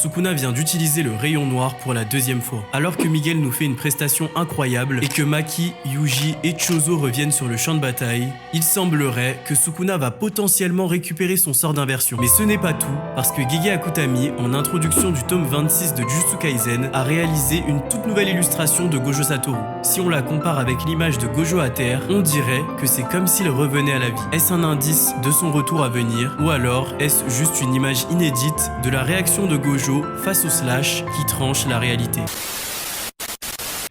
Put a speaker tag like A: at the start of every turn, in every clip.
A: Sukuna vient d'utiliser le rayon noir pour la deuxième fois. Alors que Miguel nous fait une prestation incroyable et que Maki, Yuji et Chozo reviennent sur le champ de bataille, il semblerait que Sukuna va potentiellement récupérer son sort d'inversion. Mais ce n'est pas tout, parce que Gege Akutami, en introduction du tome 26 de Jujutsu Kaisen, a réalisé une toute nouvelle illustration de Gojo Satoru. Si on la compare avec l'image de Gojo à terre, on dirait que c'est comme s'il revenait à la vie. Est-ce un indice de son retour à venir, ou alors est-ce juste une image inédite de la réaction de Gojo face au slash qui tranche la réalité?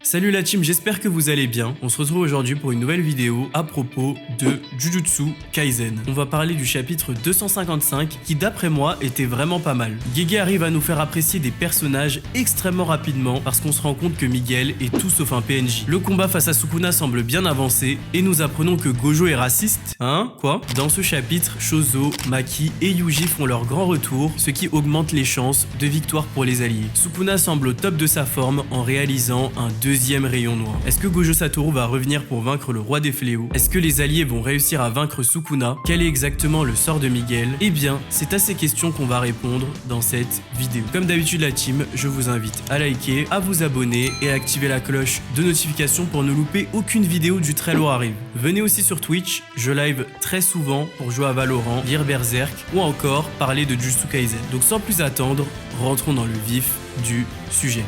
A: Salut la team, j'espère que vous allez bien. On se retrouve aujourd'hui pour une nouvelle vidéo à propos de Jujutsu Kaisen. On va parler du chapitre 255 qui d'après moi était vraiment pas mal. Gege arrive à nous faire apprécier des personnages extrêmement rapidement parce qu'on se rend compte que Miguel est tout sauf un PNJ. Le combat face à Sukuna semble bien avancé et nous apprenons que Gojo est raciste. Hein? Quoi? Dans ce chapitre, Chozo, Maki et Yuji font leur grand retour, ce qui augmente les chances de victoire pour les alliés. Sukuna semble au top de sa forme en réalisant un deuxième rayon noir. Est-ce que Gojo Satoru va revenir pour vaincre le roi des fléaux? Est-ce que les alliés vont réussir à vaincre Sukuna? Quel est exactement le sort de Miguel? Eh bien, c'est à ces questions qu'on va répondre dans cette vidéo. Comme d'habitude la team, je vous invite à liker, à vous abonner et à activer la cloche de notification pour ne louper aucune vidéo du très lourd arrive. Venez aussi sur Twitch, je live très souvent pour jouer à Valorant, lire Berserk ou encore parler de Jujutsu Kaisen. Donc sans plus attendre, rentrons dans le vif du sujet.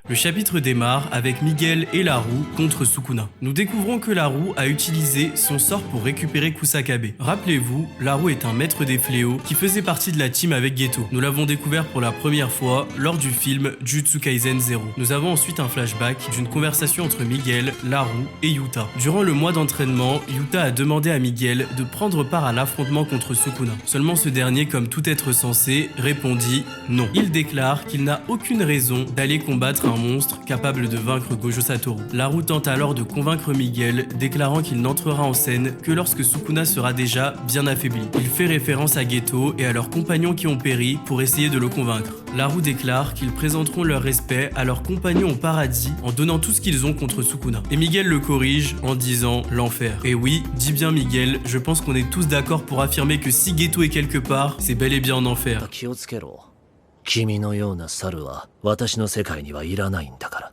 A: Le chapitre démarre avec Miguel et Laru contre Sukuna. Nous découvrons que Laru a utilisé son sort pour récupérer Kusakabe. Rappelez-vous, Laru est un maître des fléaux qui faisait partie de la team avec Geto. Nous l'avons découvert pour la première fois lors du film Jujutsu Kaisen 0. Nous avons ensuite un flashback d'une conversation entre Miguel, Laru et Yuta. Durant le mois d'entraînement, Yuta a demandé à Miguel de prendre part à l'affrontement contre Sukuna. Seulement ce dernier, comme tout être sensé, répondit non. Il déclare qu'il n'a aucune raison d'aller combattre un monstre capable de vaincre Gojo Satoru. Laru tente alors de convaincre Miguel, déclarant qu'il n'entrera en scène que lorsque Sukuna sera déjà bien affaibli. Il fait référence à Geto et à leurs compagnons qui ont péri pour essayer de le convaincre. Laru déclare qu'ils présenteront leur respect à leurs compagnons au paradis en donnant tout ce qu'ils ont contre Sukuna. Et Miguel le corrige en disant l'enfer. Et oui, dis bien Miguel, je pense qu'on est tous d'accord pour affirmer que si Geto est quelque part, c'est bel et bien en enfer.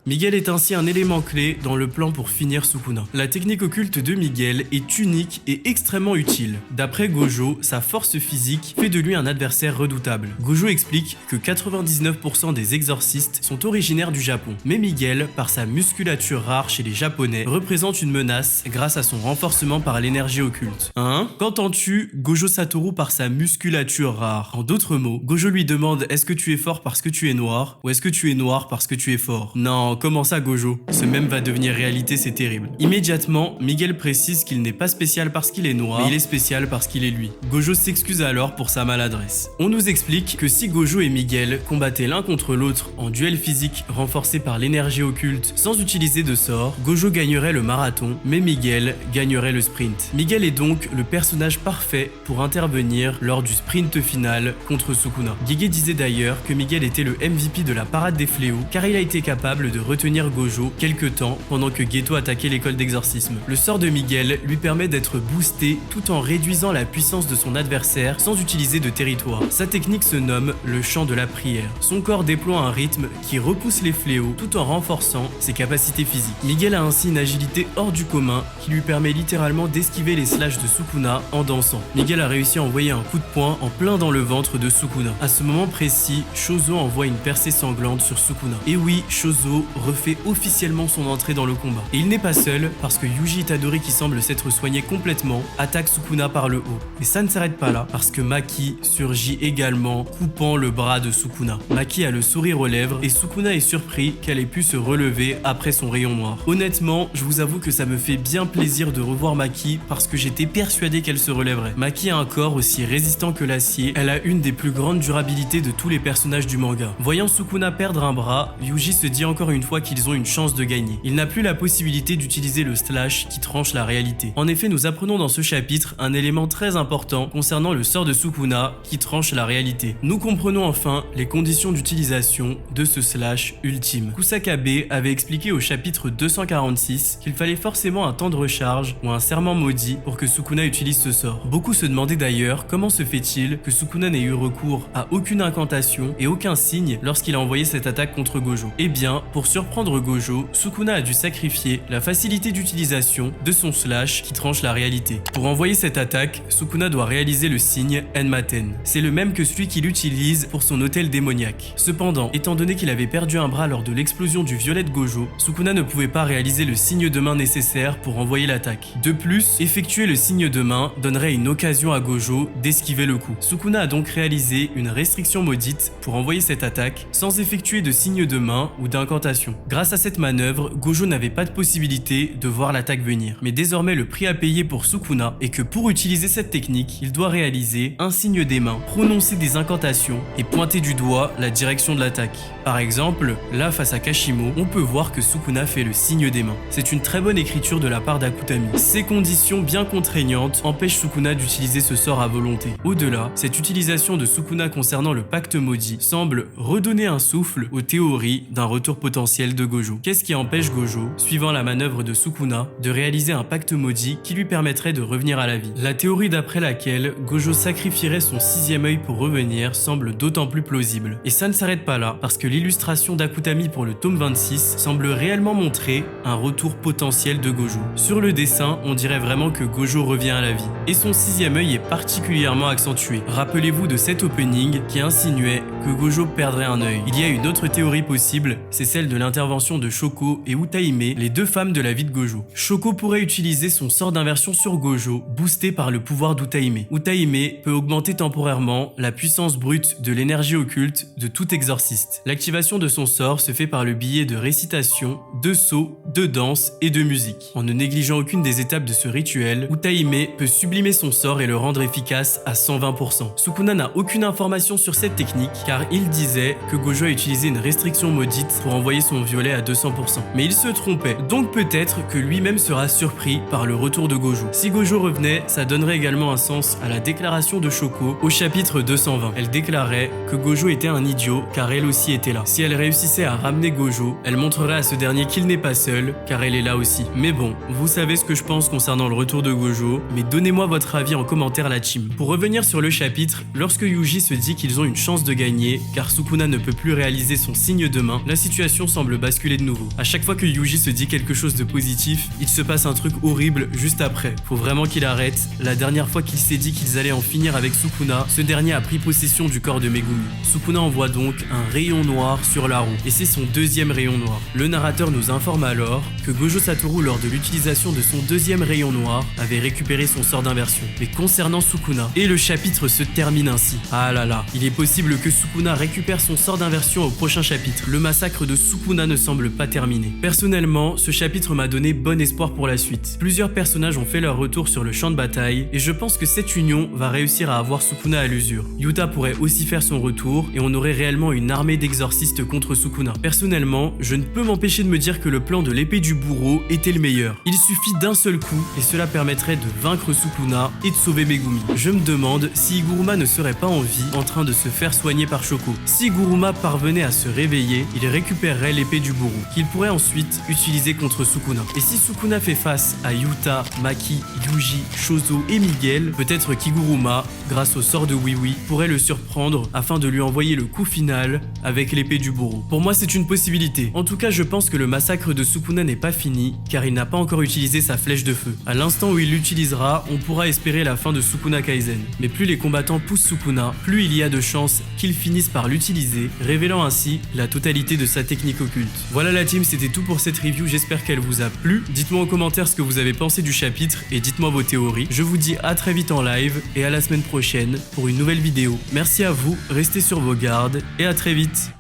A: Miguel est ainsi un élément clé dans le plan pour finir Sukuna. La technique occulte de Miguel est unique et extrêmement utile. D'après Gojo, sa force physique fait de lui un adversaire redoutable. Gojo explique que 99% des exorcistes sont originaires du Japon. Mais Miguel, par sa musculature rare chez les Japonais, représente une menace grâce à son renforcement par l'énergie occulte. Hein? Qu'entends-tu Gojo Satoru par sa musculature rare? En d'autres mots, Gojo lui demande est-ce que tu es fort parce que tu es noir ou est-ce que tu es noir parce que tu es fort? Non, comment ça Gojo? Ce même va devenir réalité, c'est terrible. Immédiatement, Miguel précise qu'il n'est pas spécial parce qu'il est noir, mais il est spécial parce qu'il est lui. Gojo s'excuse alors pour sa maladresse. On nous explique que si Gojo et Miguel combattaient l'un contre l'autre en duel physique renforcé par l'énergie occulte sans utiliser de sort, Gojo gagnerait le marathon, mais Miguel gagnerait le sprint. Miguel est donc le personnage parfait pour intervenir lors du sprint final contre Sukuna. Gege disait d'ailleurs que Miguel était le MVP de la parade des fléaux car il a été capable de retenir Gojo quelque temps pendant que Geto attaquait l'école d'exorcisme. Le sort de Miguel lui permet d'être boosté tout en réduisant la puissance de son adversaire sans utiliser de territoire. Sa technique se nomme le chant de la prière. Son corps déploie un rythme qui repousse les fléaux tout en renforçant ses capacités physiques. Miguel a ainsi une agilité hors du commun qui lui permet littéralement d'esquiver les slashs de Sukuna en dansant. Miguel a réussi à envoyer un coup de poing en plein dans le ventre de Sukuna. À ce moment précis, Chozo envoie une percée sanglante sur Sukuna. Et oui, Chozo refait officiellement son entrée dans le combat. Et il n'est pas seul, parce que Yuji Itadori, qui semble s'être soigné complètement, attaque Sukuna par le haut. Mais ça ne s'arrête pas là, parce que Maki surgit également, coupant le bras de Sukuna. Maki a le sourire aux lèvres et Sukuna est surpris qu'elle ait pu se relever après son rayon noir. Honnêtement, je vous avoue que ça me fait bien plaisir de revoir Maki parce que j'étais persuadé qu'elle se relèverait. Maki a un corps aussi résistant que l'acier, elle a une des plus grandes durabilités de tous les personnages du manga. Voyant Sukuna perdre un bras, Yuji se dit encore une fois qu'ils ont une chance de gagner. Il n'a plus la possibilité d'utiliser le slash qui tranche la réalité. En effet, nous apprenons dans ce chapitre un élément très important concernant le sort de Sukuna qui tranche la réalité. Nous comprenons enfin les conditions d'utilisation de ce slash ultime. Kusakabe avait expliqué au chapitre 246 qu'il fallait forcément un temps de recharge ou un serment maudit pour que Sukuna utilise ce sort. Beaucoup se demandaient d'ailleurs comment se fait-il que Sukuna n'ait eu recours à aucune incantation et aucun signe lorsqu'il a envoyé cette attaque contre Gojo. Eh bien, pour surprendre Gojo, Sukuna a dû sacrifier la facilité d'utilisation de son slash qui tranche la réalité. Pour envoyer cette attaque, Sukuna doit réaliser le signe Enmaten. C'est le même que celui qu'il utilise pour son hôtel démoniaque. Cependant, étant donné qu'il avait perdu un bras lors de l'explosion du violet de Gojo, Sukuna ne pouvait pas réaliser le signe de main nécessaire pour envoyer l'attaque. De plus, effectuer le signe de main donnerait une occasion à Gojo d'esquiver le coup. Sukuna a donc réalisé une restriction maudite pour envoyer cette attaque sans effectuer de signe de main ou d'incantation. Grâce à cette manœuvre, Gojo n'avait pas de possibilité de voir l'attaque venir. Mais désormais, le prix à payer pour Sukuna est que pour utiliser cette technique, il doit réaliser un signe des mains, prononcer des incantations et pointer du doigt la direction de l'attaque. Par exemple, là face à Kashimo, on peut voir que Sukuna fait le signe des mains. C'est une très bonne écriture de la part d'Akutami. Ces conditions bien contraignantes empêchent Sukuna d'utiliser ce sort à volonté. Au-delà, cette utilisation de Sukuna concernant le pacte maudit semble redonner un souffle aux théories d'un retour potentiel de Gojo. Qu'est-ce qui empêche Gojo, suivant la manœuvre de Sukuna, de réaliser un pacte maudit qui lui permettrait de revenir à la vie? La théorie d'après laquelle Gojo sacrifierait son sixième œil pour revenir semble d'autant plus plausible. Et ça ne s'arrête pas là, parce que l'illustration d'Akutami pour le tome 26 semble réellement montrer un retour potentiel de Gojo. Sur le dessin, on dirait vraiment que Gojo revient à la vie. Et son sixième œil est particulièrement accentué. Rappelez-vous de cet opening qui insinuait que Gojo perdrait un œil. Il y a une autre théorie possible, c'est celle de l'intervention de Shoko et Utahime, les deux femmes de la vie de Gojo. Shoko pourrait utiliser son sort d'inversion sur Gojo, boosté par le pouvoir d'Utahime. Utahime peut augmenter temporairement la puissance brute de l'énergie occulte de tout exorciste. L'activation de son sort se fait par le biais de récitation, de saut, de danse et de musique. En ne négligeant aucune des étapes de ce rituel, Utahime peut sublimer son sort et le rendre efficace à 120%. Sukuna n'a aucune information sur cette technique car il disait que Gojo a utilisé une restriction maudite pour envoyer son violet à 200%. Mais il se trompait, donc peut-être que lui-même sera surpris par le retour de Gojo. Si Gojo revenait, ça donnerait également un sens à la déclaration de Shoko au chapitre 220. Elle déclarait que Gojo était un idiot car elle aussi était là. Si elle réussissait à ramener Gojo, elle montrerait à ce dernier qu'il n'est pas seul car elle est là aussi. Mais bon, vous savez ce que je pense concernant le retour de Gojo, mais donnez-moi votre avis en commentaire la team. Pour revenir sur le chapitre, lorsque Yuji se dit qu'ils ont une chance de gagner car Sukuna ne peut plus réaliser son signe de main, la situation semble basculer de nouveau. À chaque fois que Yuji se dit quelque chose de positif, il se passe un truc horrible juste après. Faut vraiment qu'il arrête. La dernière fois qu'il s'est dit qu'ils allaient en finir avec Sukuna, ce dernier a pris possession du corps de Megumi. Sukuna envoie donc un rayon noir sur la roue, et c'est son deuxième rayon noir. Le narrateur nous informe alors que Gojo Satoru, lors de l'utilisation de son deuxième rayon noir, avait récupéré son sort d'inversion. Mais concernant Sukuna, et le chapitre se termine ainsi. Ah là là, il est possible que Sukuna récupère son sort d'inversion au prochain chapitre. Le massacre de Sukuna ne semble pas terminé. Personnellement, ce chapitre m'a donné bon espoir pour la suite. Plusieurs personnages ont fait leur retour sur le champ de bataille, et je pense que cette union va réussir à avoir Sukuna à l'usure. Yuta pourrait aussi faire son retour, et on aurait réellement une armée d'exorcistes contre Sukuna. Personnellement, je ne peux m'empêcher de me dire que le plan de l'épée du bourreau était le meilleur. Il suffit d'un seul coup, et cela permettrait de vaincre Sukuna et de sauver Megumi. Je me demande si Iguruma ne serait pas en vie, en train de se faire soigner par Shoko. Si Iguruma parvenait à se réveiller, il récupérerait l'épée du bourreau, qu'il pourrait ensuite utiliser contre Sukuna. Et si Sukuna fait face à Yuta, Maki, Yuji, Chozo et Miguel, peut-être qu'Iguruma, grâce au sort de Wiwi, pourrait le surprendre afin de lui envoyer le coup final avec l'épée du bourreau. Pour moi, c'est une possibilité. En tout cas, je pense que le massacre de Sukuna n'est pas fini, car il n'a pas encore utilisé sa flèche de feu. À l'instant où il l'utilisera, on pourra espérer la fin de Sukuna Kaisen. Mais plus les combattants poussent Sukuna, plus il y a de chances qu'il finisse par l'utiliser, révélant ainsi la totalité de sa technique techniques occultes. Voilà la team, c'était tout pour cette review, j'espère qu'elle vous a plu. Dites-moi en commentaire ce que vous avez pensé du chapitre et dites-moi vos théories. Je vous dis à très vite en live et à la semaine prochaine pour une nouvelle vidéo. Merci à vous, restez sur vos gardes et à très vite.